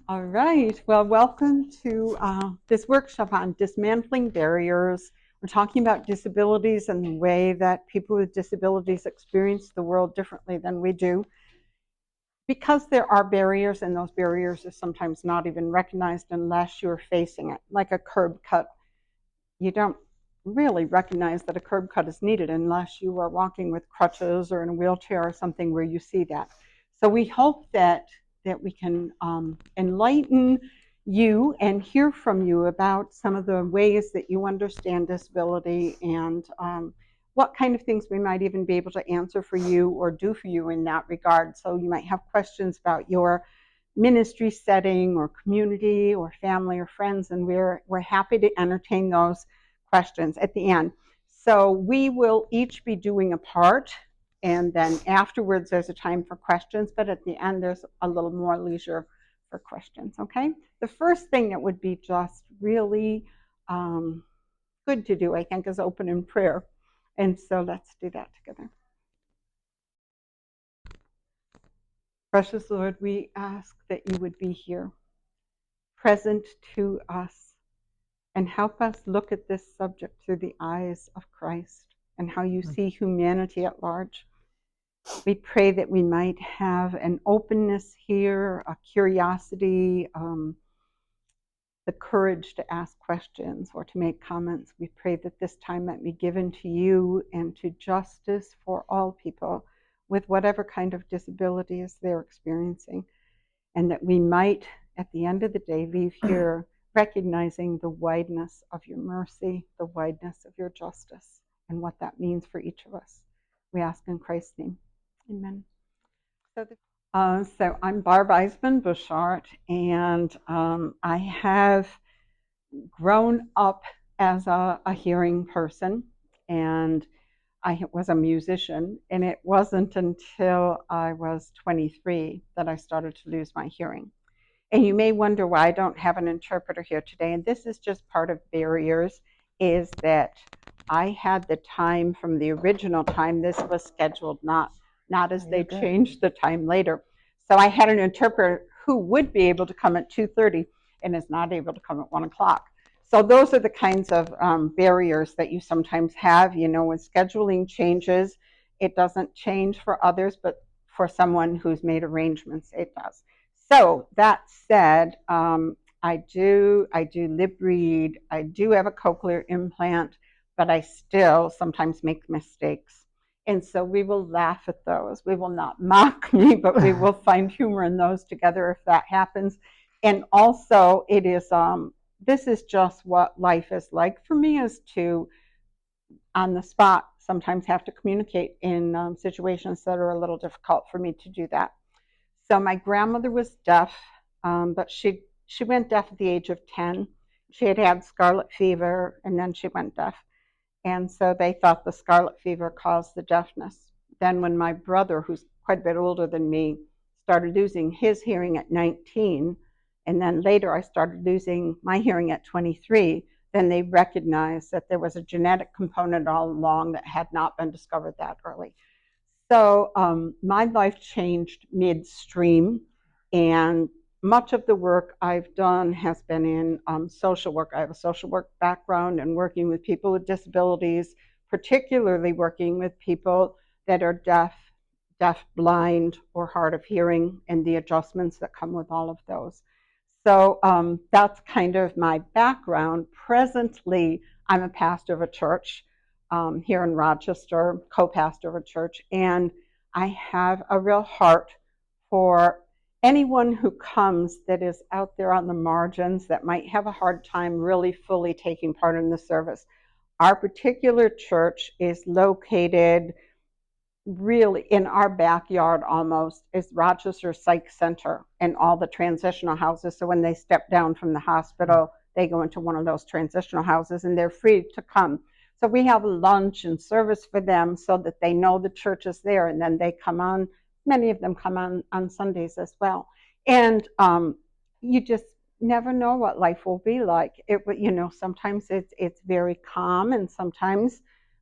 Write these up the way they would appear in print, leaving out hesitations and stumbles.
All right. Well, welcome to this workshop on dismantling barriers. We're talking about disabilities and the way that people with disabilities experience the world differently than we do. Because there are barriers, and those barriers are sometimes not even recognized unless you're facing it, like a curb cut. You don't really recognize that a curb cut is needed unless you are walking with crutches or in a wheelchair or something where you see that. So we hope that we can enlighten you and hear from you about some of the ways that you understand disability and what kind of things we might even be able to answer for you or do for you in that regard. So you might have questions about your ministry setting or community or family or friends, and we're happy to entertain those questions at the end. So we will each be doing a part, and then afterwards there's a time for questions, but at the end there's a little more leisure for questions. Okay, the first thing that would be just really good to do, I think, is open in prayer, and so let's do that together. Precious Lord, we ask that you would be here, present to us, and help us look at this subject through the eyes of Christ and how you see humanity at large. We pray that we might have an openness here, a curiosity, the courage to ask questions or to make comments. We pray that this time might be given to you and to justice for all people with whatever kind of disabilities they're experiencing, and that we might, at the end of the day, leave here recognizing the wideness of your mercy, the wideness of your justice, and what that means for each of us. We ask in Christ's name. Amen. So I'm Barb Eisman-Buschardt, and I have grown up as a hearing person, and I was a musician, and it wasn't until I was 23 that I started to lose my hearing. And you may wonder why I don't have an interpreter here today, and this is just part of barriers, is that I had the time from the original time. This was scheduled, not as they changed the time later. So I had an interpreter who would be able to come at 2:30 and is not able to come at 1 o'clock. So those are the kinds of barriers that you sometimes have. You know, when scheduling changes, it doesn't change for others, but for someone who's made arrangements, it does. So that said, I do lip read. I do have a cochlear implant, but I still sometimes make mistakes. And so we will laugh at those. We will not mock me, but we will find humor in those together if that happens. And also, it is this is just what life is like for me, is to, on the spot, sometimes have to communicate in situations that are a little difficult for me to do that. So my grandmother was deaf, but she went deaf at the age of 10. She had scarlet fever, and then she went deaf. And so they thought the scarlet fever caused the deafness. Then when my brother, who's quite a bit older than me, started losing his hearing at 19, and then later I started losing my hearing at 23, then they recognized that there was a genetic component all along that had not been discovered that early. So my life changed midstream, and much of the work I've done has been in social work. I have a social work background and working with people with disabilities, particularly working with people that are deaf, blind, or hard of hearing, and the adjustments that come with all of those. So that's kind of my background. Presently, I'm a pastor of a church here in Rochester, co-pastor of a church, and I have a real heart for anyone who comes that is out there on the margins that might have a hard time really fully taking part in the service. Our particular church is located really in our backyard almost, is Rochester Psych Center and all the transitional houses. So when they step down from the hospital, they go into one of those transitional houses, and they're free to come. So we have lunch and service for them so that they know the church is there, and then they come on. Many of them come on Sundays as well. And you just never know what life will be like. Sometimes it's very calm, and sometimes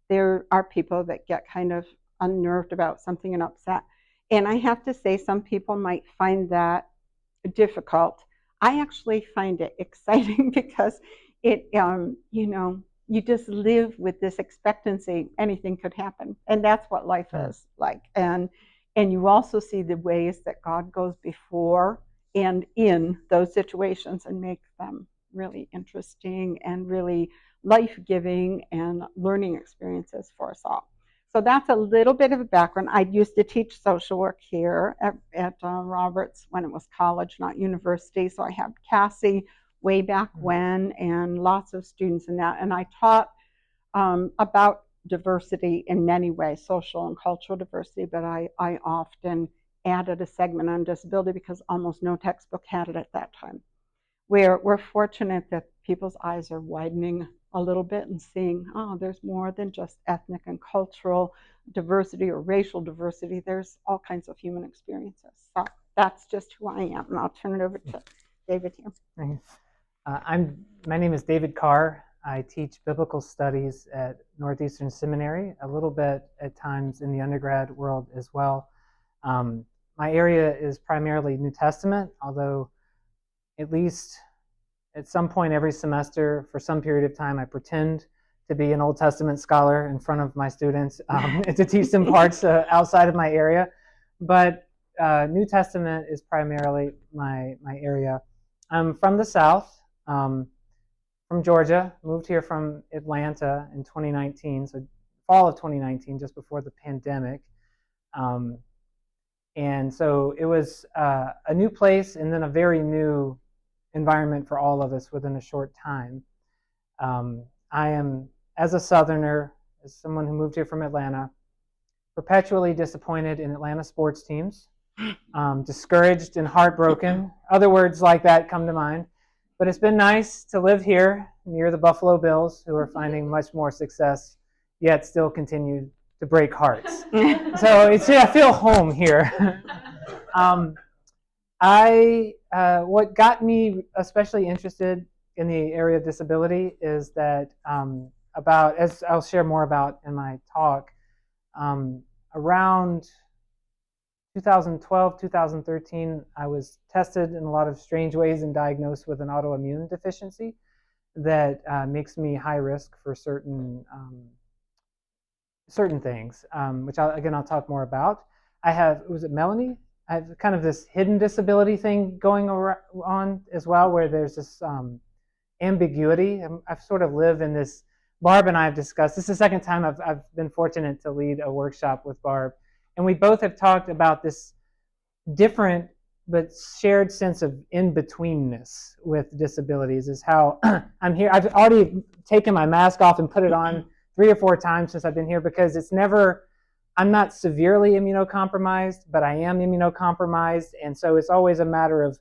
there are people that get kind of unnerved about something and upset. And I have to say, some people might find that difficult. I actually find it exciting because it, you just live with this expectancy anything could happen, and that's what life is like. And you also see the ways that God goes before and in those situations and makes them really interesting and really life-giving and learning experiences for us all. So that's a little bit of a background. I used to teach social work here at Roberts when it was college, not university. So I had Cassie way back when and lots of students in that. And I taught about diversity in many ways, social and cultural diversity, but I often added a segment on disability because almost no textbook had it at that time. We're fortunate that people's eyes are widening a little bit and seeing, oh, there's more than just ethnic and cultural diversity or racial diversity. There's all kinds of human experiences. So that's just who I am. And I'll turn it over to David here. My name is David Carr. I teach biblical studies at Northeastern Seminary, a little bit at times in the undergrad world as well. My area is primarily New Testament, although at least at some point every semester, for some period of time, I pretend to be an Old Testament scholar in front of my students and to teach them parts outside of my area. But New Testament is primarily my area. I'm from the South, from Georgia, moved here from Atlanta in 2019, so fall of 2019, just before the pandemic. And so it was a new place and then a very new environment for all of us within a short time. I am, as a Southerner, as someone who moved here from Atlanta, perpetually disappointed in Atlanta sports teams, discouraged and heartbroken. Other words like that come to mind. But it's been nice to live here near the Buffalo Bills, who are finding much more success, yet still continue to break hearts. So I feel home here. What got me especially interested in the area of disability is that as I'll share more about in my talk, around 2012, 2013, I was tested in a lot of strange ways and diagnosed with an autoimmune deficiency that makes me high risk for certain things, which I'll talk more about. Was it Melanie? I have kind of this hidden disability thing going on as well, where there's this ambiguity. I've sort of lived in this. Barb and I have discussed, this is the second time I've been fortunate to lead a workshop with Barb, and we both have talked about this different but shared sense of in-betweenness with disabilities, is how I'm here. I've already taken my mask off and put it on 3 or 4 times since I've been here, because I'm not severely immunocompromised, but I am immunocompromised, and so it's always a matter of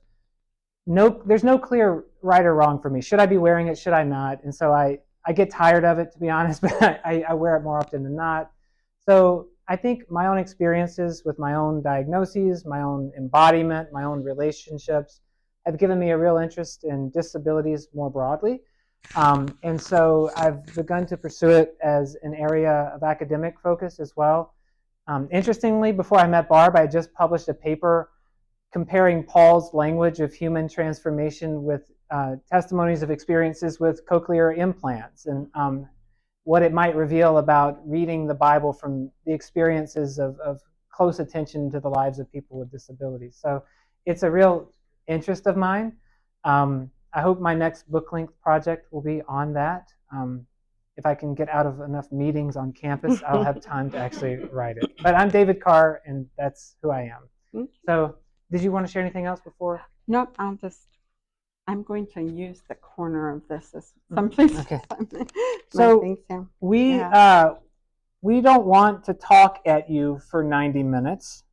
there's no clear right or wrong for me. Should I be wearing it? Should I not? And so I get tired of it, to be honest, but I wear it more often than not. So I think my own experiences with my own diagnoses, my own embodiment, my own relationships have given me a real interest in disabilities more broadly. And so I've begun to pursue it as an area of academic focus as well. Interestingly, before I met Barb, I just published a paper comparing Paul's language of human transformation with testimonies of experiences with cochlear implants, and what it might reveal about reading the Bible from the experiences of close attention to the lives of people with disabilities. So it's a real interest of mine. I hope my next book-length project will be on that. If I can get out of enough meetings on campus, I'll have time to actually write it. But I'm David Carr, and that's who I am. So did you want to share anything else before? Nope, I'm going to use the corner of this as someplace. Okay. So we don't want to talk at you for 90 minutes,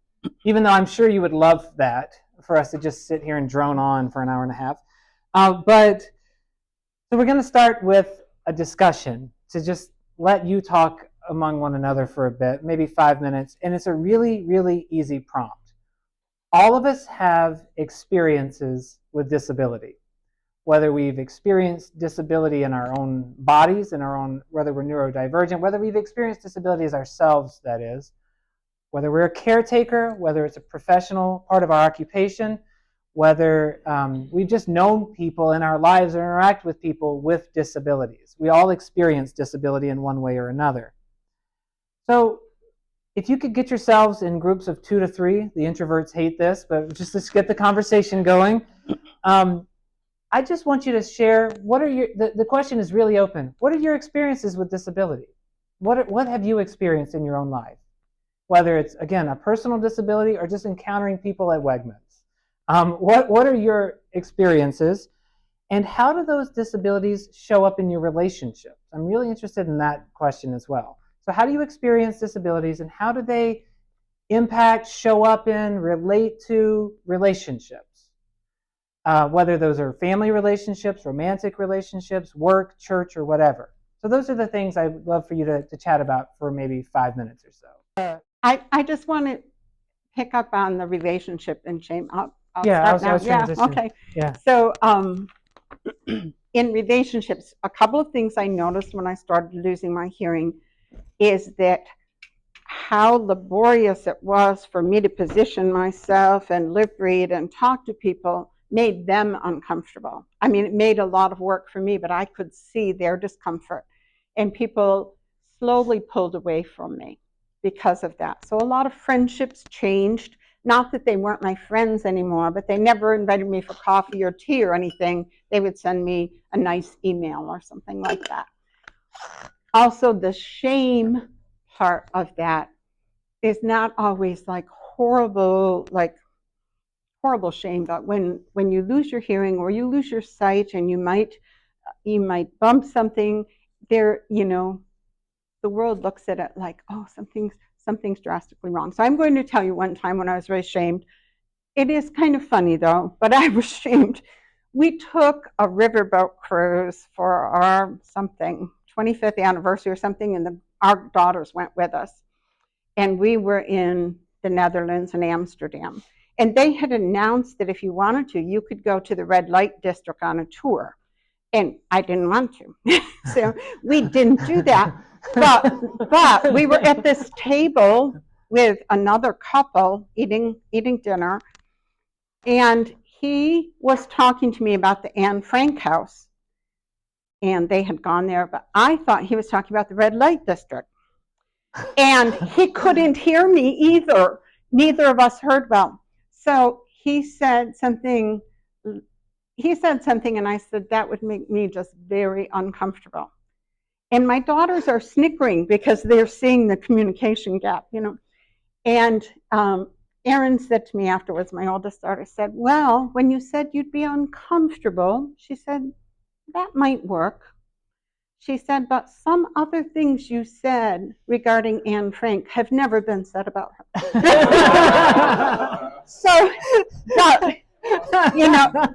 even though I'm sure you would love that, for us to just sit here and drone on for an hour and a half. But so we're going to start with a discussion to just let you talk among one another for a bit, maybe 5 minutes, and it's a really, really easy prompt. All of us have experiences with disability, whether we've experienced disability in our own bodies, whether we're neurodivergent, whether we've experienced disability as ourselves, that is, whether we're a caretaker, whether it's a professional part of our occupation, whether we've just known people in our lives or interact with people with disabilities. We all experience disability in one way or another. So if you could get yourselves in groups of 2 to 3, the introverts hate this, but just let's get the conversation going. I just want you to share, what are the question is really open. What are your experiences with disability? What have you experienced in your own life? Whether it's, again, a personal disability or just encountering people at Wegmans. What are your experiences, and how do those disabilities show up in your relationships? I'm really interested in that question as well. So how do you experience disabilities, and how do they impact, show up in, relate to relationships? Whether those are family relationships, romantic relationships, work, church, or whatever. So those are the things I'd love for you to chat about for maybe 5 minutes or so. I just want to pick up on the relationship and shame. I'll Yeah, start I now. was Yeah, transitioning. okay. Yeah. So in relationships, a couple of things I noticed when I started losing my hearing is that how laborious it was for me to position myself and lip read and talk to people made them uncomfortable. I mean, it made a lot of work for me, but I could see their discomfort. And people slowly pulled away from me because of that. So a lot of friendships changed. Not that they weren't my friends anymore, but they never invited me for coffee or tea or anything. They would send me a nice email or something like that. Also, the shame part of that is not always like horrible shame, but when you lose your hearing or you lose your sight and you might bump something, there, the world looks at it like, oh, something's drastically wrong. So I'm going to tell you one time when I was very shamed. It is kind of funny though, but I was shamed. We took a riverboat cruise for our 25th anniversary or something, and our daughters went with us. And we were in the Netherlands and Amsterdam. And they had announced that if you wanted to, you could go to the red light district on a tour. And I didn't want to. So we didn't do that. But we were at this table with another couple eating dinner, and he was talking to me about the Anne Frank house. And they had gone there, but I thought he was talking about the red light district. And he couldn't hear me either. Neither of us heard well. So he said something, and I said, that would make me just very uncomfortable. And my daughters are snickering because they're seeing the communication gap, And Erin said to me afterwards, my oldest daughter said, well, when you said you'd be uncomfortable, she said, that might work. She said, but some other things you said regarding Anne Frank have never been said about her. So, but,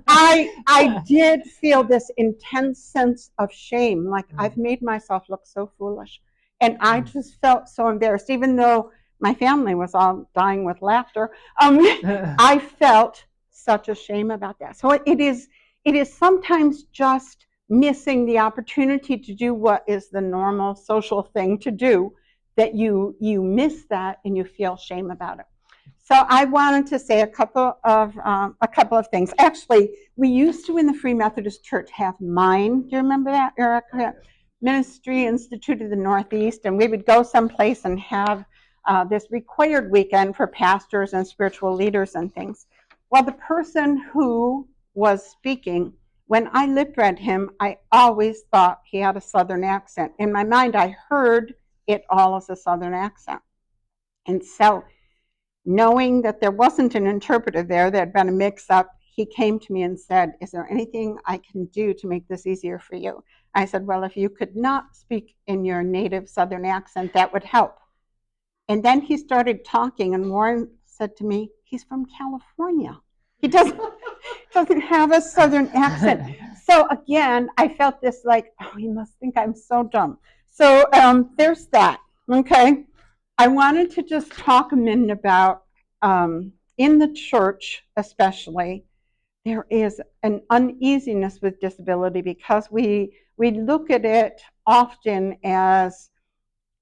I did feel this intense sense of shame, like I've made myself look so foolish. And I just felt so embarrassed, even though my family was all dying with laughter. I felt such a shame about that. So it is sometimes just missing the opportunity to do what is the normal social thing to do, that you miss that and you feel shame about it. So I wanted to say a couple of things. Actually, we used to in the Free Methodist Church have MIND. Do you remember that, Erica? Ministry Institute of the Northeast, and we would go someplace and have this required weekend for pastors and spiritual leaders and things. Well, the person who was speaking, when I lip read him, I always thought he had a Southern accent. In my mind, I heard it all as a Southern accent. And so, knowing that there wasn't an interpreter there, there had been a mix-up, he came to me and said, is there anything I can do to make this easier for you? I said, well, if you could not speak in your native Southern accent, that would help. And then he started talking, and Warren said to me, he's from California. He doesn't have a Southern accent. So again, I felt this like, oh, he must think I'm so dumb. So there's that, okay? I wanted to just talk a minute about, in the church especially, there is an uneasiness with disability because we look at it often as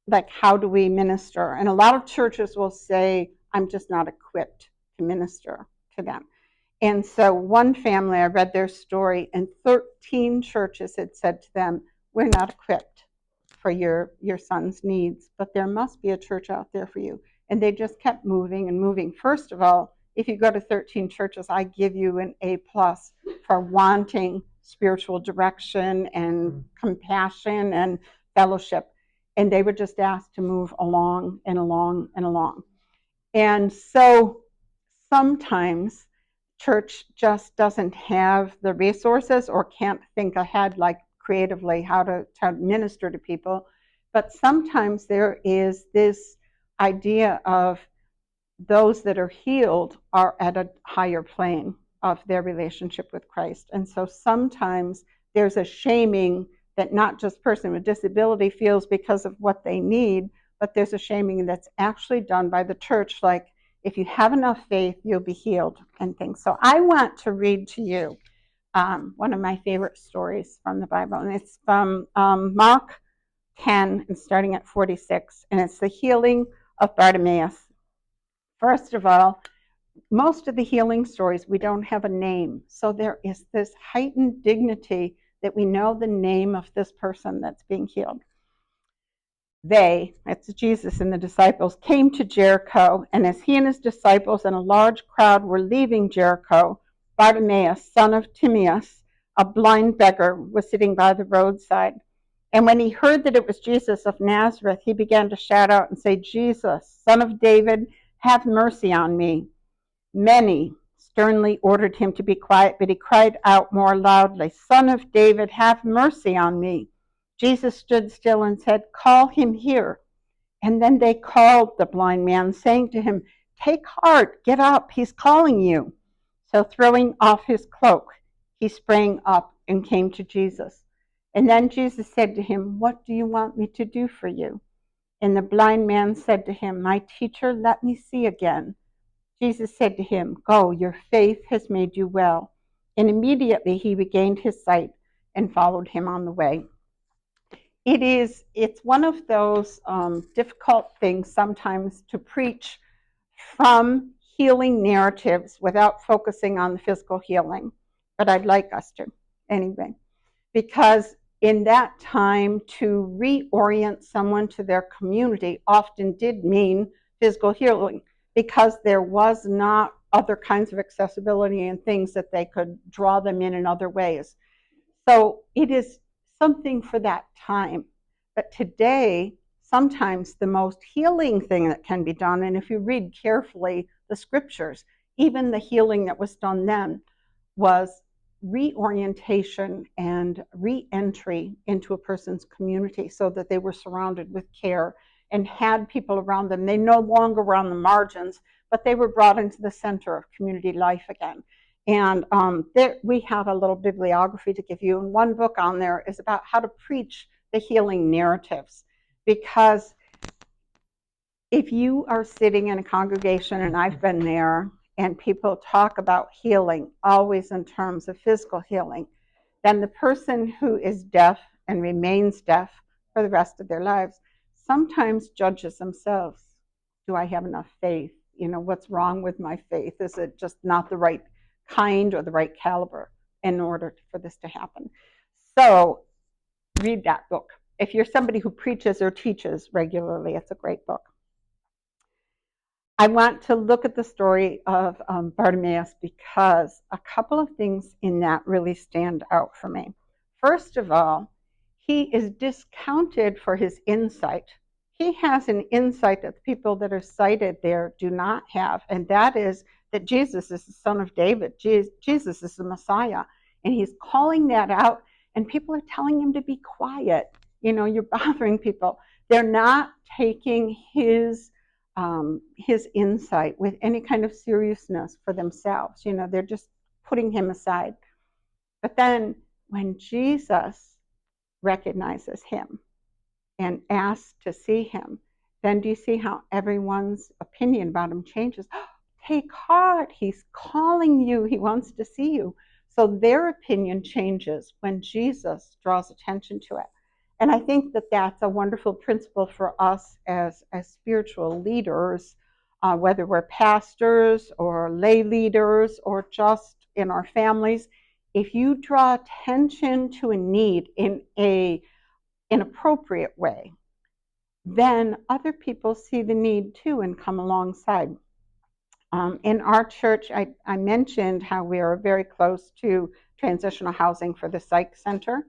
like, how do we minister? And a lot of churches will say, I'm just not equipped to minister to them. And so one family, I read their story, and 13 churches had said to them, "We're not equipped for your son's needs, but there must be a church out there for you." And they just kept moving and moving. First of all, if you go to 13 churches, I give you an A plus for wanting spiritual direction and compassion and fellowship. And they were just asked to move along and along and along. And so sometimes church just doesn't have the resources or can't think ahead like creatively how to minister to people. But sometimes there is this idea of those that are healed are at a higher plane of their relationship with Christ. And so sometimes there's a shaming that not just person with disability feels because of what they need, but there's a shaming that's actually done by the church, like if you have enough faith, you'll be healed and things. So I want to read to you one of my favorite stories from the Bible, and it's from Mark 10 and starting at 46, and it's the healing of Bartimaeus. First of all, most of the healing stories, we don't have a name. So there is this heightened dignity that we know the name of this person that's being healed. They, that's Jesus and the disciples, came to Jericho, and as he and his disciples and a large crowd were leaving Jericho, Bartimaeus, son of Timaeus, a blind beggar, was sitting by the roadside. And when he heard that it was Jesus of Nazareth, he began to shout out and say, "Jesus, son of David, have mercy on me." Many sternly ordered him to be quiet, but he cried out more loudly, "Son of David, have mercy on me." Jesus stood still and said, "Call him here." And then they called the blind man, saying to him, "Take heart, get up, he's calling you." So throwing off his cloak, he sprang up and came to Jesus. And then Jesus said to him, "What do you want me to do for you?" And the blind man said to him, "My teacher, let me see again." Jesus said to him, "Go, your faith has made you well." And immediately he regained his sight and followed him on the way. It's one of those difficult things sometimes to preach from healing narratives without focusing on the physical healing. But I'd like us to anyway, because in that time to reorient someone to their community often did mean physical healing, because there was not other kinds of accessibility and things that they could draw them in other ways. So it is something for that time. But today, sometimes the most healing thing that can be done, and if you read carefully the scriptures, even the healing that was done then was reorientation and re-entry into a person's community so that they were surrounded with care and had people around them. They no longer were on the margins, but they were brought into the center of community life again. And there, we have a little bibliography to give you. And one book on there is about how to preach the healing narratives. Because if you are sitting in a congregation, and I've been there, and people talk about healing always in terms of physical healing, then the person who is deaf and remains deaf for the rest of their lives sometimes judges themselves. Do I have enough faith? You know, what's wrong with my faith? Is it just not the right kind or the right caliber in order for this to happen? So read that book. If you're somebody who preaches or teaches regularly, it's a great book. I want to look at the story of Bartimaeus because a couple of things in that really stand out for me. First of all, he is discounted for his insight. He has an insight that the people that are cited there do not have, and that is that Jesus is the Son of David. Jesus is the Messiah, and he's calling that out, and people are telling him to be quiet. You know, you're bothering people. They're not taking his insight with any kind of seriousness for themselves. You know, they're just putting him aside. But then when Jesus recognizes him and asks to see him, then do you see how everyone's opinion about him changes? Take heart, he's calling you, he wants to see you. So their opinion changes when Jesus draws attention to it. And I think that that's a wonderful principle for us as spiritual leaders whether we're pastors or lay leaders or just in our families, if you draw attention to a need in an appropriate way, then other people see the need too and come alongside. In our church, I mentioned how we are very close to transitional housing for the psych center.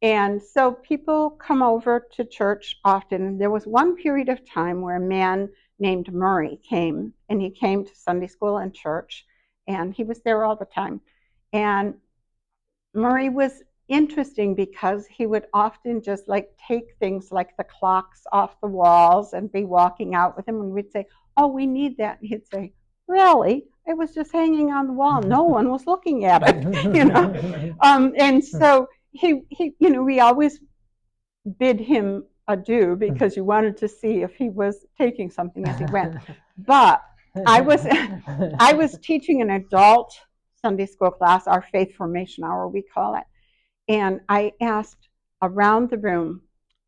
And so people come over to church often. There was one period of time where a man named Murray came, and he came to Sunday school and church, and he was there all the time. And Murray was interesting because he would often just like take things like the clocks off the walls and be walking out with him, and we'd say, "Oh, we need that." And he'd say, "Really? It was just hanging on the wall. No one was looking at it." And so we always bid him adieu because you wanted to see if he was taking something as he went. But I was teaching an adult Sunday school class, our faith formation hour, we call it. And I asked around the room,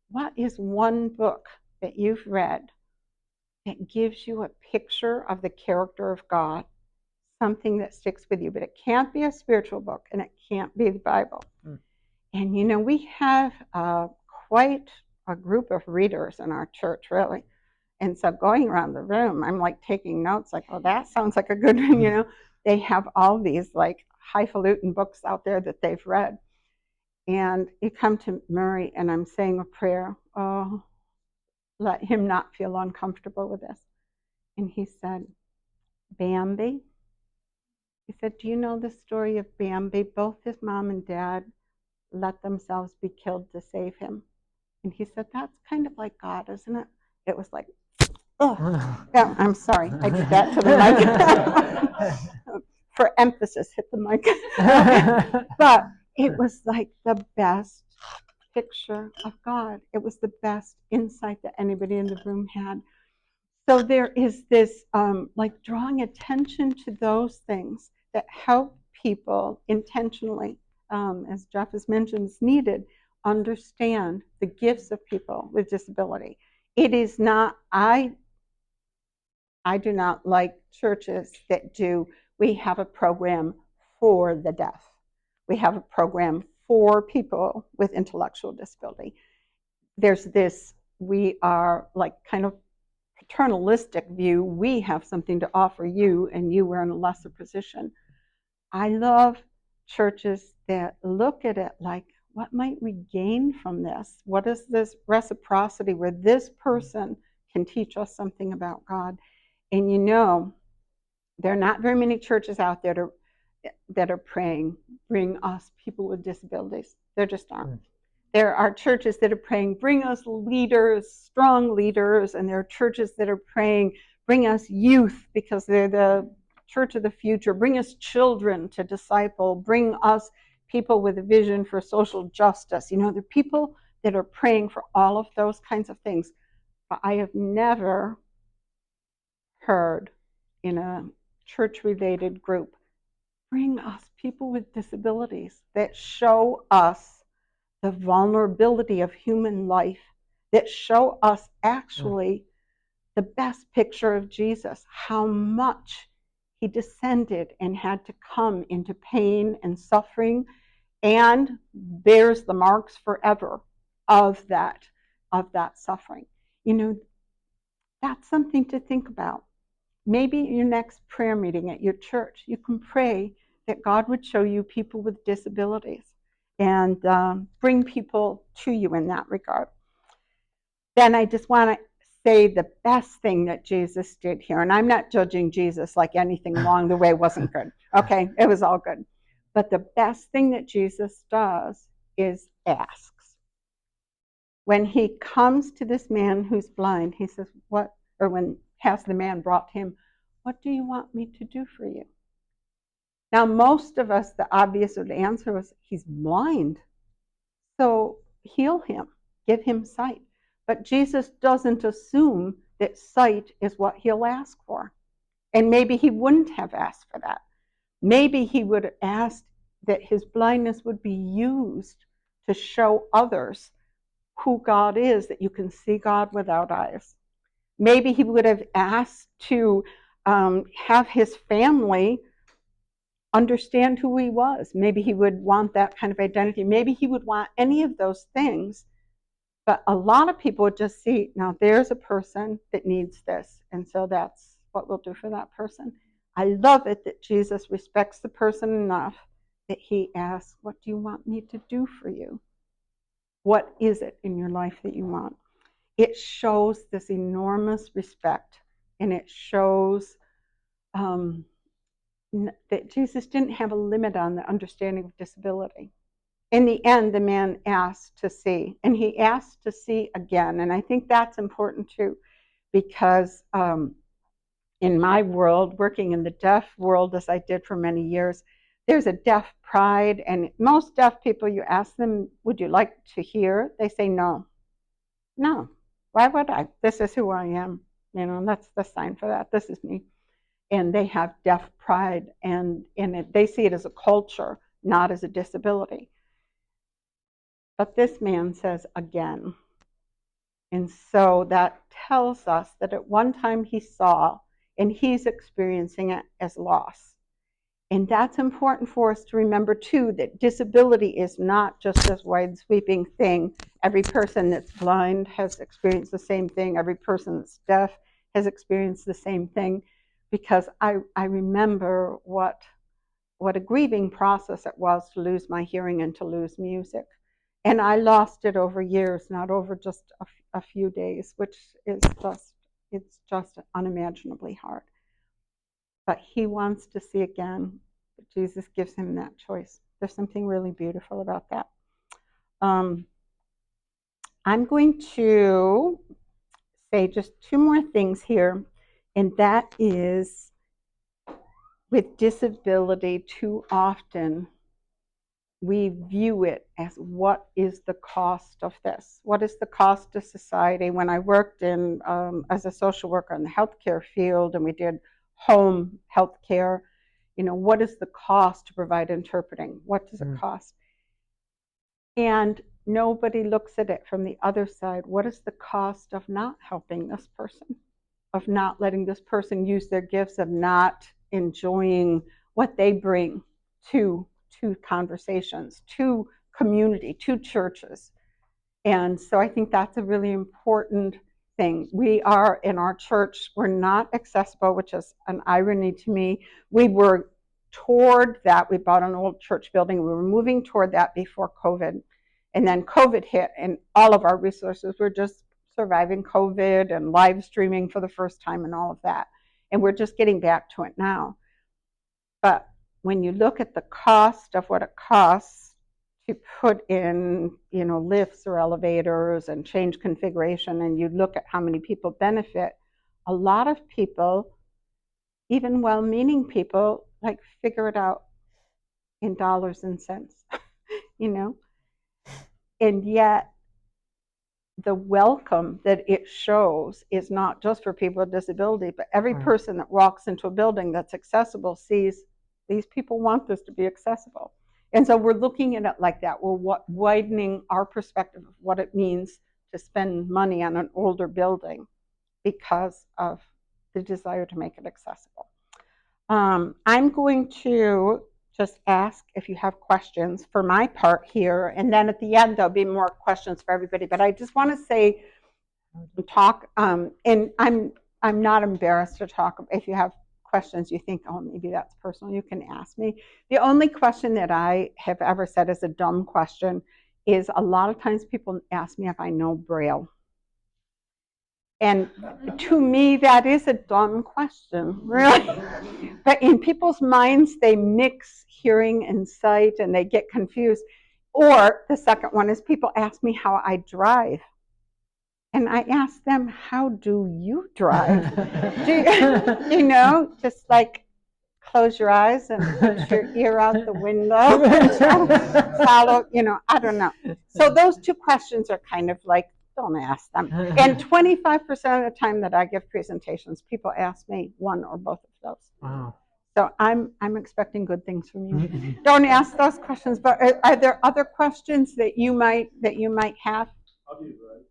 what is one book that you've read that gives you a picture of the character of God, something that sticks with you? But it can't be a spiritual book, and it can't be the Bible. And we have quite a group of readers in our church, really. And so going around the room, I'm like taking notes, like, "Oh, that sounds like a good one." They have all these like highfalutin books out there that they've read. And you come to Murray, and I'm saying a prayer. Oh, let him not feel uncomfortable with this. And he said, "Bambi." He said, "Do you know the story of Bambi? Both his mom and dad let themselves be killed to save him." And he said, "That's kind of like God, isn't it?" It was like, oh, yeah, I'm sorry. I did that to the mic. For emphasis, hit the mic. But it was like the best picture of God. It was the best insight that anybody in the room had. So there is this like drawing attention to those things that help people intentionally, as Jeff has mentioned, is needed, understand the gifts of people with disability. It is not, I do not like churches that we have a program for the deaf. We have a program for people with intellectual disability. There's this, we are like kind of paternalistic view. We have something to offer you, and you are in a lesser position. I love churches that look at it like, what might we gain from this? What is this reciprocity where this person can teach us something about God? And there are not very many churches out there that are praying, "Bring us people with disabilities." There just aren't. There are churches that are praying, "Bring us leaders, strong leaders," and there are churches that are praying, "Bring us youth because they're the church of the future. Bring us children to disciple. Bring us people with a vision for social justice." There are people that are praying for all of those kinds of things. But I have never heard in a church-related group, "Bring us people with disabilities," that show us the vulnerability of human life, that show us actually the best picture of Jesus, how much he descended and had to come into pain and suffering and bears the marks forever of that suffering. That's something to think about. Maybe your next prayer meeting at your church, you can pray that God would show you people with disabilities and bring people to you in that regard. Then I just want to say the best thing that Jesus did here, and I'm not judging Jesus like anything along the way wasn't good. Okay, it was all good. But the best thing that Jesus does is asks. When he comes to this man who's blind, he says, when has the man brought him, "What do you want me to do for you?" Now, most of us, the obvious answer was, "He's blind, so heal him, give him sight." But Jesus doesn't assume that sight is what he'll ask for. And maybe he wouldn't have asked for that. Maybe he would have asked that his blindness would be used to show others who God is, that you can see God without eyes. Maybe he would have asked to have his family understand who he was. Maybe he would want that kind of identity. Maybe he would want any of those things. But a lot of people would just see, now there's a person that needs this. And so that's what we'll do for that person. I love it that Jesus respects the person enough that he asks, what do you want me to do for you? What is it in your life that you want? It shows this enormous respect, and it shows um, that Jesus didn't have a limit on the understanding of disability. In the end, the man asked to see, and he asked to see again. And I think that's important too, because in my world, working in the deaf world as I did for many years, there's a deaf pride. And most deaf people, you ask them, would you like to hear? They say no. No. Why would I? This is who I am. That's the sign for that. This is me. And they have deaf pride, and they see it as a culture, not as a disability. But this man says again. And so that tells us that at one time he saw, and he's experiencing it as loss. And that's important for us to remember too, that disability is not just this wide sweeping thing. Every person that's blind has experienced the same thing. Every person that's deaf has experienced the same thing. Because I remember what a grieving process it was to lose my hearing and to lose music. And I lost it over years, not over just a few days, which is just unimaginably hard. But he wants to see again. Jesus gives him that choice. There's something really beautiful about that. I'm going to say just two more things here, and that is, with disability, too often we view it as, what is the cost of this? What is the cost to society? When I worked as a social worker in the healthcare field, and we did home healthcare, what is the cost to provide interpreting? What does it cost? And nobody looks at it from the other side. What is the cost of not helping this person? Of not letting this person use their gifts, of not enjoying what they bring to conversations, to community, to churches. And so I think that's a really important thing. We are, in our church, we're not accessible, which is an irony to me. We were toward that. We bought an old church building. We were moving toward that before COVID. And then COVID hit, and all of our resources were just surviving COVID and live streaming for the first time and all of that. And we're just getting back to it now. But when you look at the cost of what it costs to put in, lifts or elevators and change configuration, and you look at how many people benefit, a lot of people, even well-meaning people, like, figure it out in dollars and cents, And yet, the welcome that it shows is not just for people with disability, but every person that walks into a building that's accessible sees these people want this to be accessible. And so we're looking at it like that. We're widening our perspective of what it means to spend money on an older building because of the desire to make it accessible. I'm going to just ask if you have questions for my part here, and then at the end there'll be more questions for everybody. But I just want to say, and I'm not embarrassed to talk. If you have questions you think, oh, maybe that's personal, you can ask me. The only question that I have ever said is a dumb question is, a lot of times people ask me if I know Braille. And to me, that is a dumb question, really. But in people's minds, they mix hearing and sight, and they get confused. Or the second one is, people ask me how I drive. And I ask them, how do you drive? Just like close your eyes and put your ear out the window. Follow, I don't know. So those two questions are kind of like, don't ask them. And 25% of the time that I give presentations, people ask me one or both of those. Wow. So I'm expecting good things from you. Don't ask those questions, but are there other questions that you might have? How do you drive?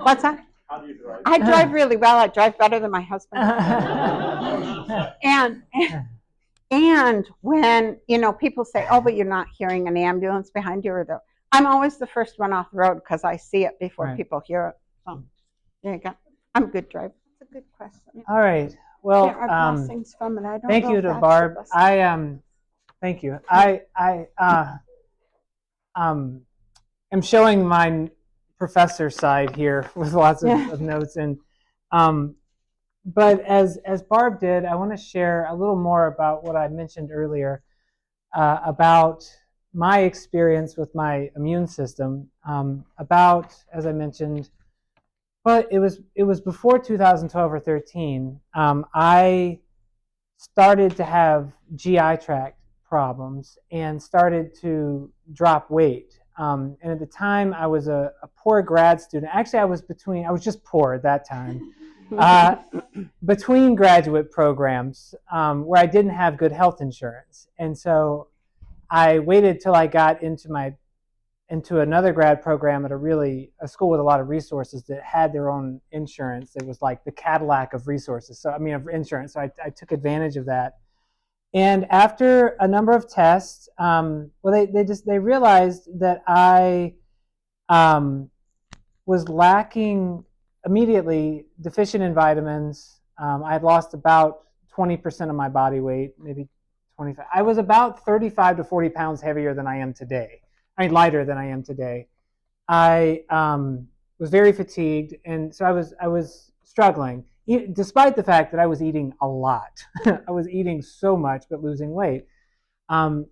What's that? How do you I drive really well. I drive better than my husband. And and when people say, "Oh, but you're not hearing an ambulance behind you," I'm always the first one off the road because I see it before Right. people hear it. So there you go. I'm a good driver. That's a good question. All right. There Well, are blessings from it. I don't thank know you if to that's the Barb. best. Thank you. I um am showing my professor side here with lots of notes, and but as Barb did, I want to share a little more about what I mentioned earlier about my experience with my immune system. About, as I mentioned, well, it was before 2012 or 13. I started to have GI tract problems and started to drop weight. And at the time, I was a poor grad student. Actually, I was just poor at that time. Between graduate programs where I didn't have good health insurance. And so I waited till I got into another grad program at a school with a lot of resources that had their own insurance. It was like the Cadillac of resources. So I mean of insurance. So I took advantage of that. And after a number of tests, they realized that I was lacking immediately, deficient in vitamins. I had lost about 20% of my body weight, maybe 25. I was about 35 to 40 pounds heavier than I am today. I mean, lighter than I am today. I was very fatigued, and so I was struggling, despite the fact that I was eating a lot. I was eating so much, but losing weight. Um,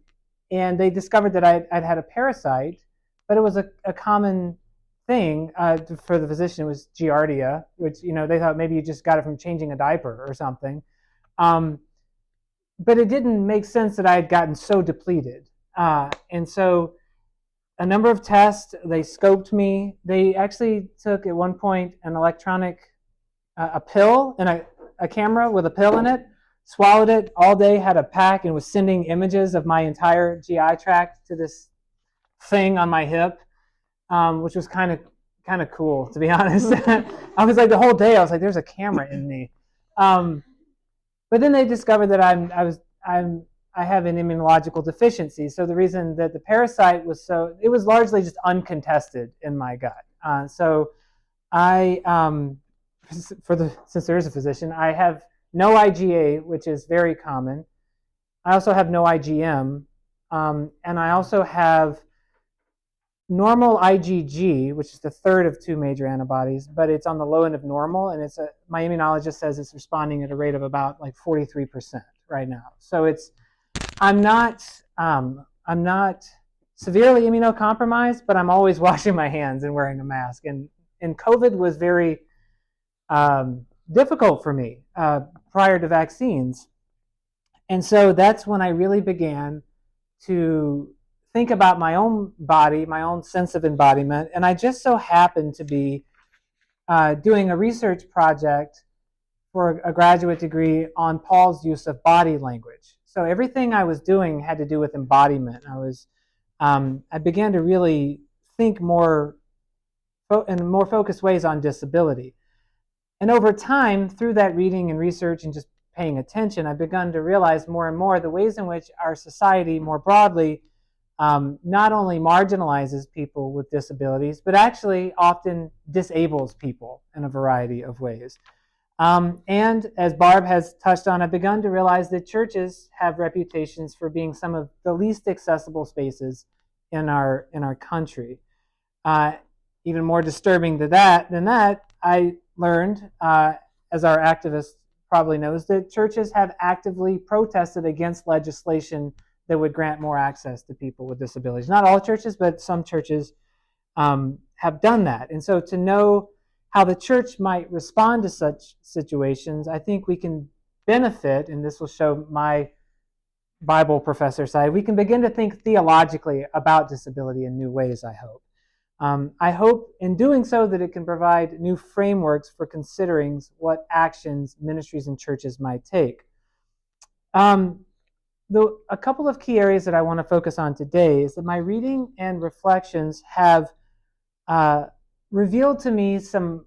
and they discovered that I'd had a parasite, but it was a common thing for the physician. It was Giardia, which they thought maybe you just got it from changing a diaper or something. Um, but it didn't make sense that I had gotten so depleted. And so a number of tests, they scoped me. They actually took at one point an electronic, a pill and a camera with a pill in it, swallowed it all day, had a pack, and was sending images of my entire GI tract to this thing on my hip, which was kind of cool, to be honest. I was like, the whole day, I was like, there's a camera in me. But then they discovered that I have an immunological deficiency. So the reason that the parasite it was largely just uncontested in my gut. So I, since there is a physician, I have no IgA, which is very common. I also have no IgM, and I also have normal IgG, which is the third of two major antibodies, but it's on the low end of normal, and my immunologist says it's responding at a rate of about like 43% right now. So I'm not severely immunocompromised, but I'm always washing my hands and wearing a mask. And COVID was very difficult for me prior to vaccines. And so that's when I really began to think about my own body, my own sense of embodiment. And I just so happened to be doing a research project for a graduate degree on Paul's use of body language. So everything I was doing had to do with embodiment. I began to really think more in more focused ways on disability. And over time, through that reading and research and just paying attention, I've begun to realize more and more the ways in which our society more broadly not only marginalizes people with disabilities, but actually often disables people in a variety of ways. And as Barb has touched on, I've begun to realize that churches have reputations for being some of the least accessible spaces in our country. Even more disturbing than that, I learned, as our activist probably knows, that churches have actively protested against legislation that would grant more access to people with disabilities. Not all churches, but some churches have done that. And so to know how the church might respond to such situations, I think we can benefit, and this will show my Bible professor side, we can begin to think theologically about disability in new ways, I hope. I hope in doing so that it can provide new frameworks for considering what actions ministries and churches might take. A couple of key areas that I want to focus on today is that my reading and reflections have revealed to me some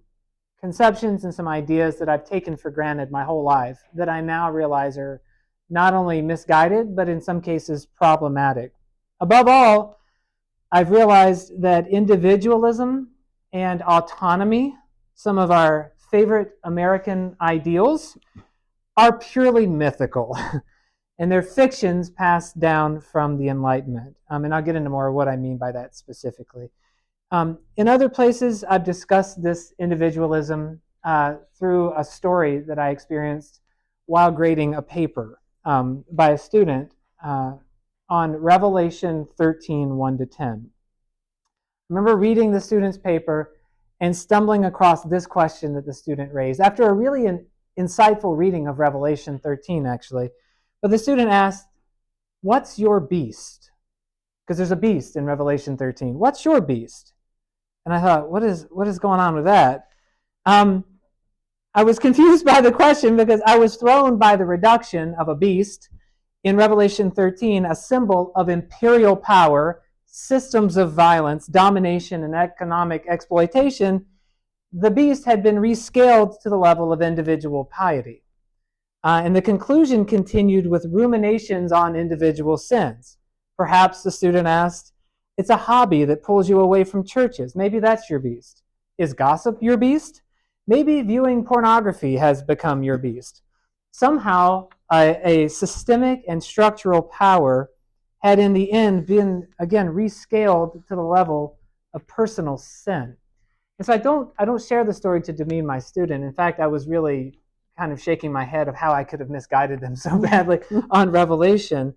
conceptions and some ideas that I've taken for granted my whole life that I now realize are not only misguided, but in some cases problematic. Above all, I've realized that individualism and autonomy, some of our favorite American ideals, are purely mythical. And they're fictions passed down from the Enlightenment. And I'll get into more of what I mean by that specifically. In other places, I've discussed this individualism through a story that I experienced while grading a paper by a student on Revelation 13, 1 to 10. I remember reading the student's paper and stumbling across this question that the student raised after a really insightful reading of Revelation 13, actually. But the student asked, "What's your beast?" Because there's a beast in Revelation 13. What's your beast? And I thought, what is going on with that? I was confused by the question because I was thrown by the reduction of a beast in Revelation 13, a symbol of imperial power, systems of violence, domination, and economic exploitation. The beast had been rescaled to the level of individual piety. And the conclusion continued with ruminations on individual sins. Perhaps the student asked, it's a hobby that pulls you away from churches. Maybe that's your beast. Is gossip your beast? Maybe viewing pornography has become your beast. Somehow, a systemic and structural power had in the end been, again, rescaled to the level of personal sin. And so I don't share the story to demean my student. In fact, I was really kind of shaking my head of how I could have misguided them so badly on Revelation.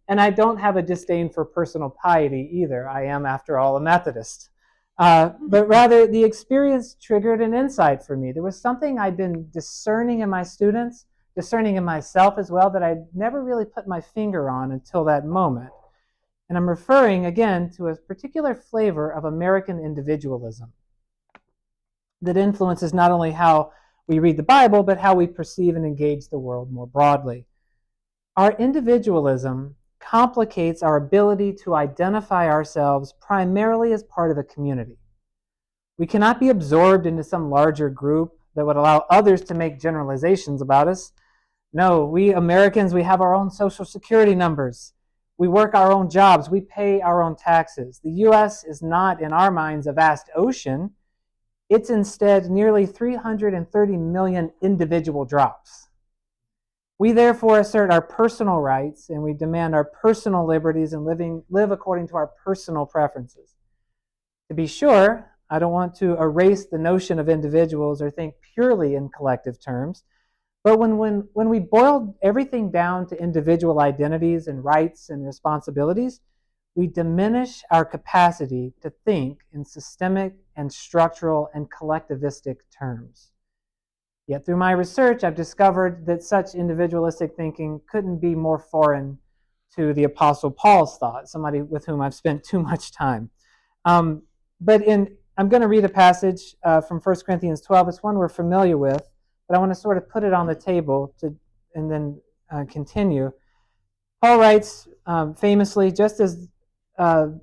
And I don't have a disdain for personal piety either. I am, after all, a Methodist. But rather, the experience triggered an insight for me. There was something I'd been discerning in my students, discerning in myself as well, that I'd never really put my finger on until that moment. And I'm referring, again, to a particular flavor of American individualism that influences not only how we read the Bible, but how we perceive and engage the world more broadly. Our individualism complicates our ability to identify ourselves primarily as part of a community. We cannot be absorbed into some larger group that would allow others to make generalizations about us. No, we Americans, we have our own social security numbers. We work our own jobs. We pay our own taxes. The U.S. is not, in our minds, a vast ocean. It's instead nearly 330 million individual drops. We therefore assert our personal rights and we demand our personal liberties and live according to our personal preferences. To be sure, I don't want to erase the notion of individuals or think purely in collective terms, but when we boil everything down to individual identities and rights and responsibilities, we diminish our capacity to think in systemic and structural and collectivistic terms. Yet through my research, I've discovered that such individualistic thinking couldn't be more foreign to the Apostle Paul's thought, somebody with whom I've spent too much time. I'm going to read a passage from 1 Corinthians 12. It's one we're familiar with, but I want to sort of put it on the table and then continue. Paul writes famously, just as the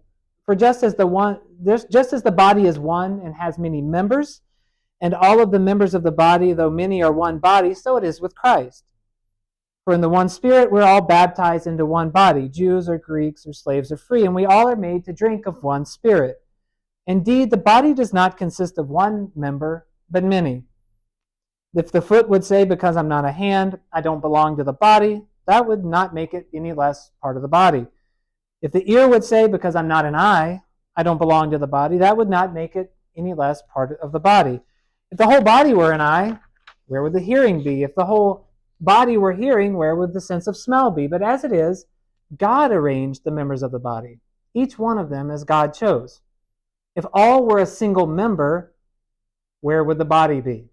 body is one and has many members, and all of the members of the body, though many, are one body, so it is with Christ. For in the one Spirit we're all baptized into one body, Jews or Greeks or slaves or free, and we all are made to drink of one Spirit. Indeed, the body does not consist of one member, but many. If the foot would say, because I'm not a hand, I don't belong to the body, that would not make it any less part of the body. If the ear would say, because I'm not an eye, I don't belong to the body, that would not make it any less part of the body. If the whole body were an eye, where would the hearing be? If the whole body were hearing, where would the sense of smell be? But as it is, God arranged the members of the body, each one of them as God chose. If all were a single member, where would the body be?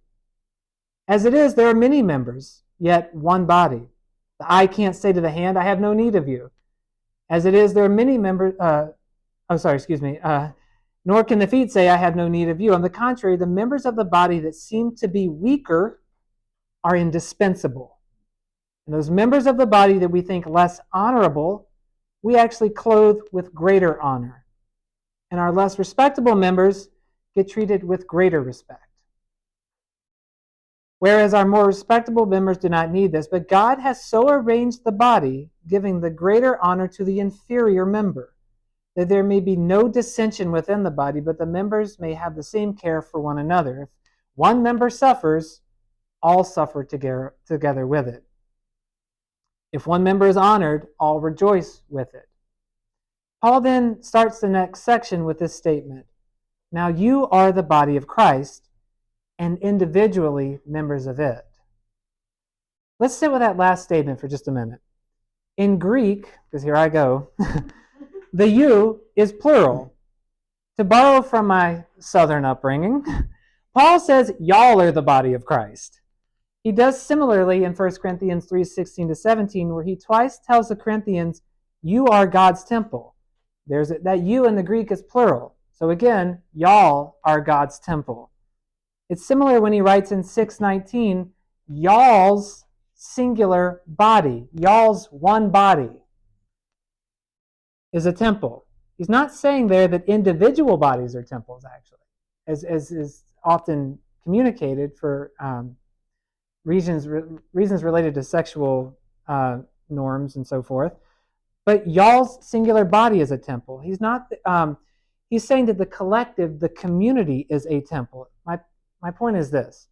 As it is, there are many members, yet one body. The eye can't say to the hand, I have no need of you. As it is, there are many members, nor can the feet say, I have no need of you. On the contrary, the members of the body that seem to be weaker are indispensable. And those members of the body that we think less honorable, we actually clothe with greater honor. And our less respectable members get treated with greater respect. Whereas our more respectable members do not need this, but God has so arranged the body, giving the greater honor to the inferior member, that there may be no dissension within the body, but the members may have the same care for one another. If one member suffers, all suffer together with it. If one member is honored, all rejoice with it. Paul then starts the next section with this statement. Now you are the body of Christ, and individually members of it. Let's sit with that last statement for just a minute. In Greek, because here I go, the you is plural. To borrow from my southern upbringing, Paul says y'all are the body of Christ. He does similarly in 1 Corinthians 3:16-17, where he twice tells the Corinthians, you are God's temple. That you in the Greek is plural. So again, y'all are God's temple. It's similar when he writes in 6:19, y'all's singular body, y'all's one body is a temple. He's not saying there that individual bodies are temples, actually, as is often communicated for reasons related to sexual norms and so forth. But y'all's singular body is a temple. He's not. He's saying that the collective, the community, is a temple. My point is this.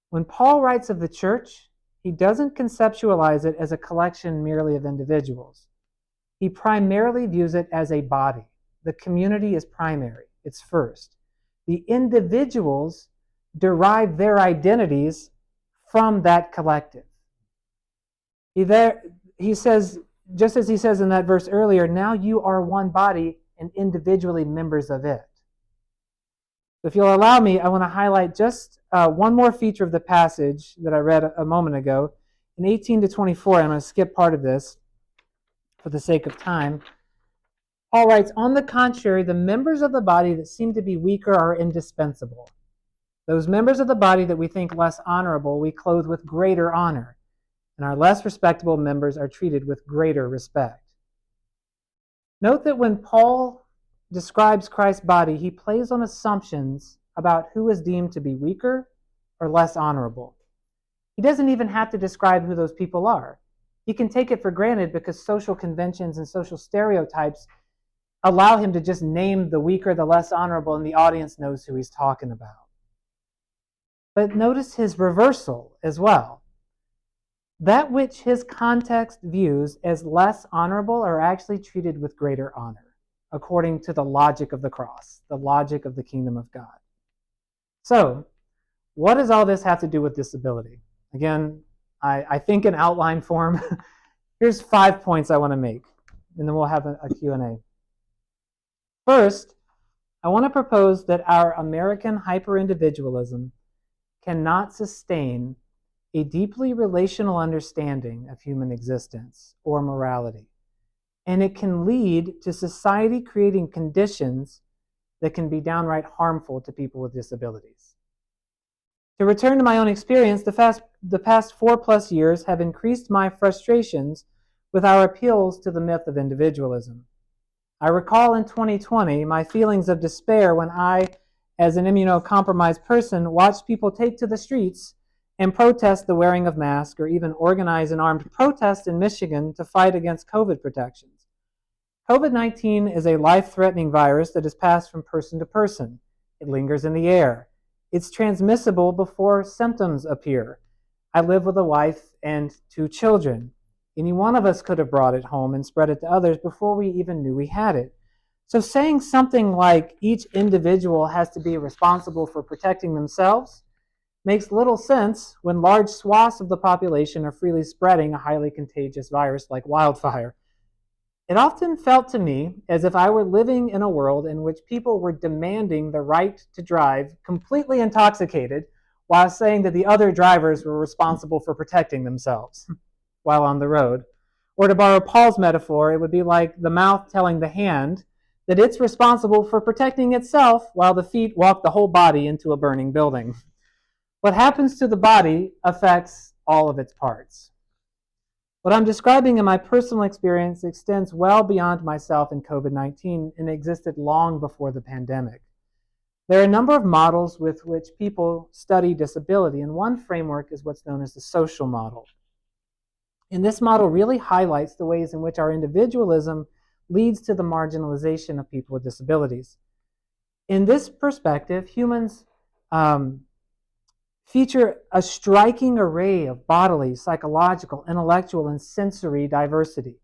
When Paul writes of the church, he doesn't conceptualize it as a collection merely of individuals. He primarily views it as a body. The community is primary. It's first. The individuals derive their identities from that collective. He says, just as he says in that verse earlier, now you are one body and individually members of it. If you'll allow me, I want to highlight just one more feature of the passage that I read a moment ago. In 18-24, I'm going to skip part of this for the sake of time. Paul writes, on the contrary, the members of the body that seem to be weaker are indispensable. Those members of the body that we think less honorable, we clothe with greater honor, and our less respectable members are treated with greater respect. Note that when Paul describes Christ's body, he plays on assumptions about who is deemed to be weaker or less honorable. He doesn't even have to describe who those people are. He can take it for granted because social conventions and social stereotypes allow him to just name the weaker, the less honorable, and the audience knows who he's talking about. But notice his reversal as well. That which his context views as less honorable are actually treated with greater honor, according to the logic of the cross, the logic of the kingdom of God. So, what does all this have to do with disability? Again, I think in outline form. Here's 5 points I want to make, and then we'll have a Q&A. First, I want to propose that our American hyper-individualism cannot sustain a deeply relational understanding of human existence or morality. And it can lead to society creating conditions that can be downright harmful to people with disabilities. To return to my own experience, the past 4+ years have increased my frustrations with our appeals to the myth of individualism. I recall in 2020 my feelings of despair when I, as an immunocompromised person, watched people take to the streets and protest the wearing of masks, or even organize an armed protest in Michigan to fight against COVID protections. COVID-19 is a life-threatening virus that is passed from person to person. It lingers in the air. It's transmissible before symptoms appear. I live with a wife and 2 children. Any one of us could have brought it home and spread it to others before we even knew we had it. So saying something like each individual has to be responsible for protecting themselves makes little sense when large swaths of the population are freely spreading a highly contagious virus like wildfire. It often felt to me as if I were living in a world in which people were demanding the right to drive completely intoxicated while saying that the other drivers were responsible for protecting themselves while on the road. Or to borrow Paul's metaphor, it would be like the mouth telling the hand that it's responsible for protecting itself while the feet walk the whole body into a burning building. What happens to the body affects all of its parts. What I'm describing in my personal experience extends well beyond myself and COVID-19 and existed long before the pandemic. There are a number of models with which people study disability, and one framework is what's known as the social model. And this model really highlights the ways in which our individualism leads to the marginalization of people with disabilities. In this perspective, humans feature a striking array of bodily, psychological, intellectual, and sensory diversity.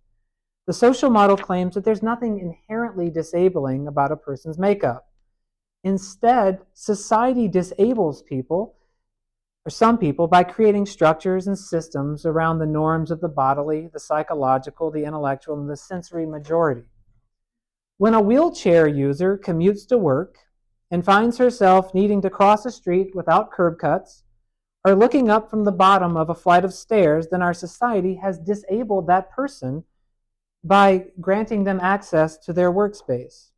The social model claims that there's nothing inherently disabling about a person's makeup. Instead, society disables people, or some people, by creating structures and systems around the norms of the bodily, the psychological, the intellectual, and the sensory majority. When a wheelchair user commutes to work and finds herself needing to cross a street without curb cuts or looking up from the bottom of a flight of stairs, then our society has disabled that person by granting them access to their workspace.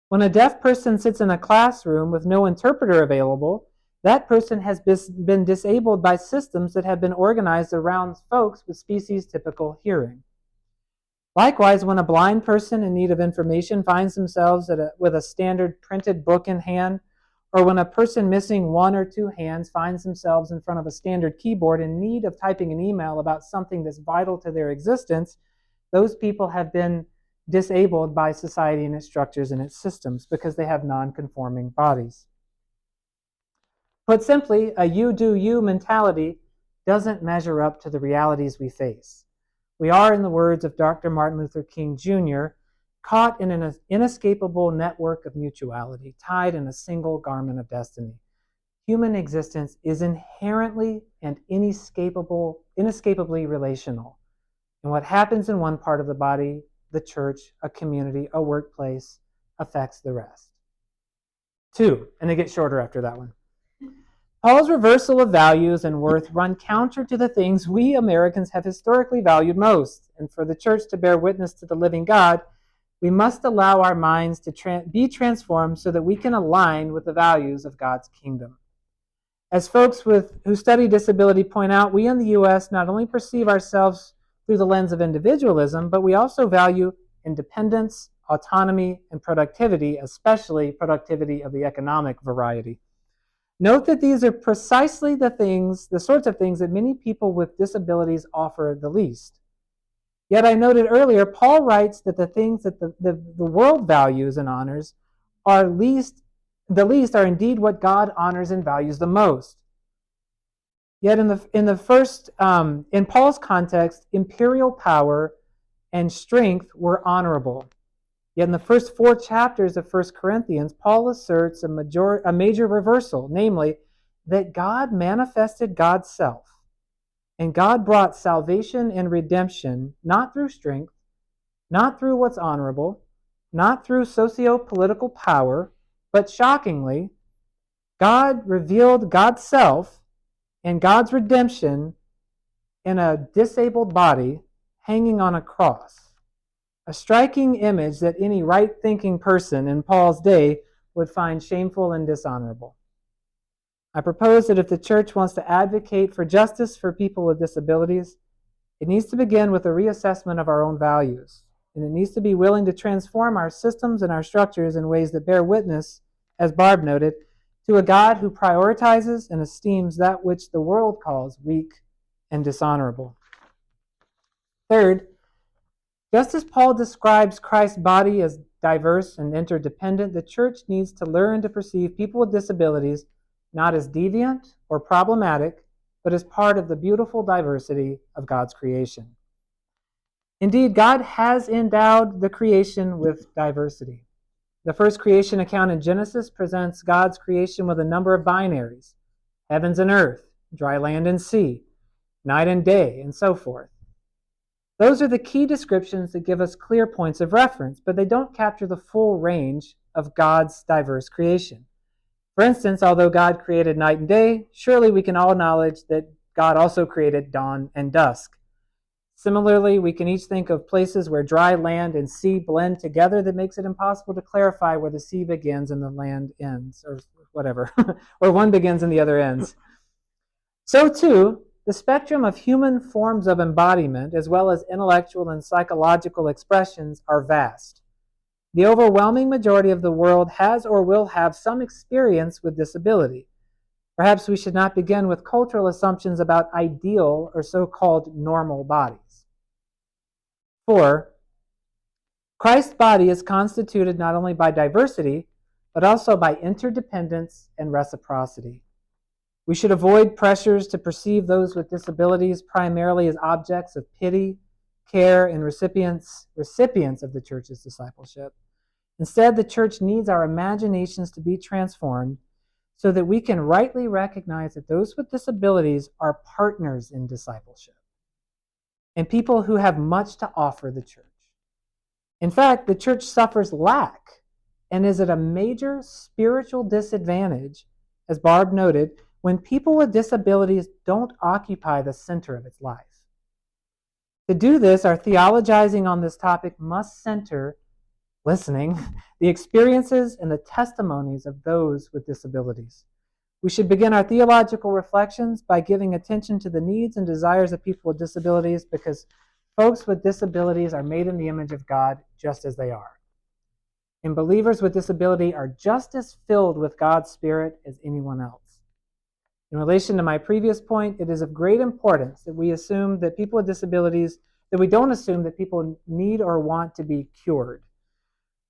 When a deaf person sits in a classroom with no interpreter available, that person has been disabled by systems that have been organized around folks with species-typical hearing. Likewise, when a blind person in need of information finds themselves with a standard printed book in hand, or when a person missing one or two hands finds themselves in front of a standard keyboard in need of typing an email about something that's vital to their existence, those people have been disabled by society and its structures and its systems because they have non-conforming bodies. Put simply, a you do you mentality doesn't measure up to the realities we face. We are, in the words of Dr. Martin Luther King Jr., caught in an inescapable network of mutuality, tied in a single garment of destiny. Human existence is inherently and inescapably relational. And what happens in one part of the body, the church, a community, a workplace, affects the rest. 2, and they get shorter after that one. Paul's reversal of values and worth run counter to the things we Americans have historically valued most. And for the church to bear witness to the living God, we must allow our minds to be transformed so that we can align with the values of God's kingdom. As folks who study disability point out, we in the U.S. not only perceive ourselves through the lens of individualism, but we also value independence, autonomy, and productivity, especially productivity of the economic variety. Note that these are precisely the sorts of things that many people with disabilities offer the least. Yet I noted earlier, Paul writes that the things that the world values and honors are the least are indeed what God honors and values the most. Yet in Paul's context, imperial power and strength were honorable. Yet in the first 4 chapters of 1 Corinthians, Paul asserts a major reversal, namely, that God manifested God's self. And God brought salvation and redemption not through strength, not through what's honorable, not through socio-political power, but shockingly, God revealed God's self and God's redemption in a disabled body hanging on a cross. A striking image that any right-thinking person in Paul's day would find shameful and dishonorable. I propose that if the church wants to advocate for justice for people with disabilities, it needs to begin with a reassessment of our own values, and it needs to be willing to transform our systems and our structures in ways that bear witness, as Barb noted, to a God who prioritizes and esteems that which the world calls weak and dishonorable. Third, just as Paul describes Christ's body as diverse and interdependent, the church needs to learn to perceive people with disabilities not as deviant or problematic, but as part of the beautiful diversity of God's creation. Indeed, God has endowed the creation with diversity. The first creation account in Genesis presents God's creation with a number of binaries: heavens and earth, dry land and sea, night and day, and so forth. Those are the key descriptions that give us clear points of reference, but they don't capture the full range of God's diverse creation. For instance, although God created night and day, surely we can all acknowledge that God also created dawn and dusk. Similarly, we can each think of places where dry land and sea blend together that makes it impossible to clarify where the sea begins and the land ends, or whatever, or one begins and the other ends. So too, the spectrum of human forms of embodiment, as well as intellectual and psychological expressions, are vast. The overwhelming majority of the world has or will have some experience with disability. Perhaps we should not begin with cultural assumptions about ideal or so-called normal bodies. 4. Christ's body is constituted not only by diversity, but also by interdependence and reciprocity. We should avoid pressures to perceive those with disabilities primarily as objects of pity, care, and recipients of the church's discipleship. Instead, the church needs our imaginations to be transformed so that we can rightly recognize that those with disabilities are partners in discipleship and people who have much to offer the church. In fact, the church suffers lack and is at a major spiritual disadvantage, as Barb noted, when people with disabilities don't occupy the center of its life. To do this, our theologizing on this topic must center, listening, the experiences and the testimonies of those with disabilities. We should begin our theological reflections by giving attention to the needs and desires of people with disabilities, because folks with disabilities are made in the image of God just as they are. And believers with disability are just as filled with God's Spirit as anyone else. In relation to my previous point, it is of great importance that we assume that people with disabilities, that we don't assume that people need or want to be cured.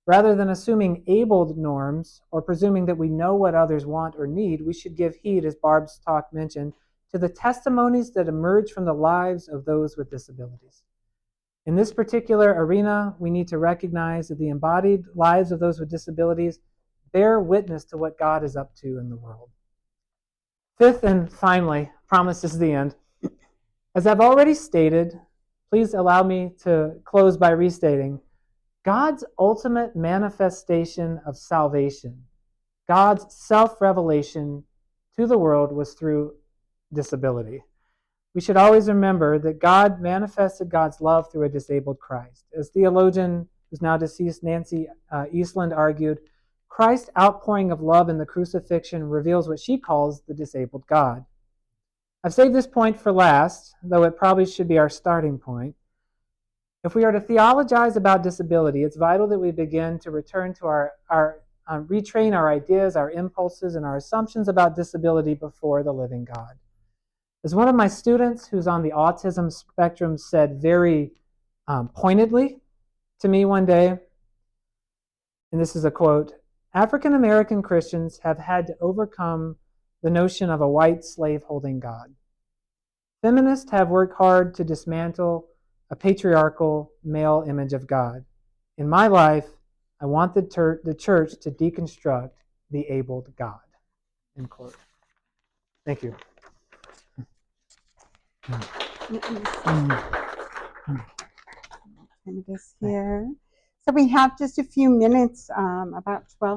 Rather than assuming abled norms or presuming that we know what others want or need, we should give heed, as Barb's talk mentioned, to the testimonies that emerge from the lives of those with disabilities. In this particular arena, we need to recognize that the embodied lives of those with disabilities bear witness to what God is up to in the world. Fifth and finally, promise is the end. As I've already stated, please allow me to close by restating, God's ultimate manifestation of salvation, God's self-revelation to the world, was through disability. We should always remember that God manifested God's love through a disabled Christ. As theologian who's now deceased Nancy Eastland argued, Christ's outpouring of love in the crucifixion reveals what she calls the disabled God. I've saved this point for last, though it probably should be our starting point. If we are to theologize about disability, it's vital that we begin to return to retrain our ideas, our impulses, and our assumptions about disability before the living God. As one of my students who's on the autism spectrum said very pointedly to me one day, and this is a quote, African American Christians have had to overcome the notion of a white slave-holding God. Feminists have worked hard to dismantle a patriarchal male image of God. In my life, I want the church to deconstruct the abled God. End quote. Thank you. This here. So we have just a few minutes, about 12